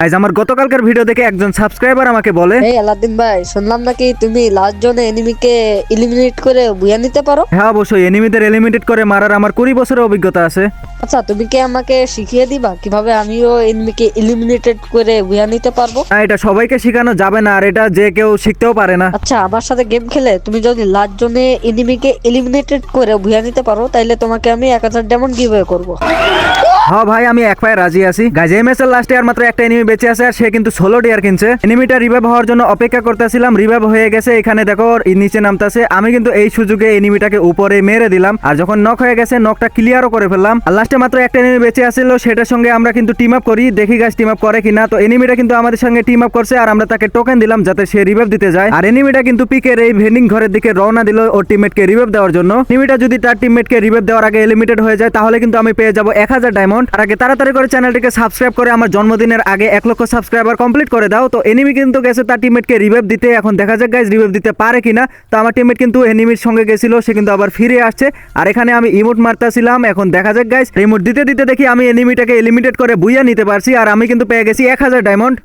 আজ আমার গতকালকার ভিডিও দেখে একজন সাবস্ক্রাইবার আমাকে বলে, এই আলাদিন ভাই, শুনলাম নাকি তুমি লাস্ট জনে এনিমিকে এলিমিনেট করে বুয়া নিতে পারো। হ্যাঁ অবশ্যই এনিমিদের এলিমিনেট করে মারার আমার 20 বছরের অভিজ্ঞতা আছে। আচ্ছা, তুমি কি আমাকে শিখিয়ে দিবা কিভাবে আমিও এনিমিকে এলিমিনেটেড করে বুয়া নিতে পারবো? না, এটা সবাইকে শেখানো যাবে না, আর এটা যে কেউ শিখতেও পারে না। আচ্ছা, আমার সাথে গেম খেলে তুমি যদি লাস্ট জনে এনিমিকে এলিমিনেটেড করে বুয়া নিতে পারো, তাইলে তোমাকে আমি 1000 ডায়মন্ড গিভওয়ে করবো। হ্যাঁ ভাই, আমি এক পায়ে রাজি আছি। গাইজ এই ম্যাচের লাস্টে আর মাত্র একটা এনিমি বেঁচে আছে, আর সে কিন্তু 16 ডিয়ার কিনছে। এনিমিটা রিভাইভ হওয়ার জন্য অপেক্ষা করতেছিলাম, রিভাইভ হয়ে গেছে। এখানে দেখো নিচে নামতেছে। আমি কিন্তু এই সুযোগে এনিমিটাকে উপরে মেরে দিলাম, আর যখন নক হয়ে গেছে নকটা ক্লিয়ারও করে ফেললাম। আর লাস্টে মাত্র একটা এনিমি বেঁচে আসছিল, সেটার সঙ্গে আমরা কিন্তু টিম আপ করি। দেখি গাইজ টিম আপ করে কিনা। তো এনিমিটা কিন্তু আমাদের সঙ্গে টিম আপ করছে, আর আমরা তাকে টোকেন দিলাম যাতে সে রিভাইভ দিতে যায়। আর এনিমিটা কিন্তু পিকের এই ভেন্ডিং ঘরের দিকে রওনা দিল ওর টিমমেটকে রিভাইভ দেওয়ার জন্য। এনিমিটা যদি তার টিমমেটকে রিভাইভ দেওয়ার আগে এলিমিনেটেড হয়ে যায়, তাহলে কিন্তু আমি পেয়ে যাব 1000 ডায়মন্ড। আর আগে তাড়াতাড়ি করে চ্যানেলটিকে সাবস্ক্রাইব করে আমার জন্মদিনের আগে 1 লক্ষ সাবস্ক্রাইবার কমপ্লিট করে দাও। তো এনিমি কিন্তু গেছে তার টিমমেটকে রিভাইভ দিতে। এখন দেখা যাক গাইজ রিভাইভ দিতে পারে কিনা। তো আমার টিমমেট কিন্তু এনিমির সঙ্গে গেছিল, সে কিন্তু আবার ফিরে আসছে। আর এখানে আমি ইমোট মারতেছিলাম। এখন দেখা যাক গাইজ ইমোট দিতে দিতে দেখি আমি এনিমিটাকে এলিমিনেট করে বুইয়া নিতে পারছি, আর আমি কিন্তু পেয়ে গেছি 1000 ডায়মন্ড।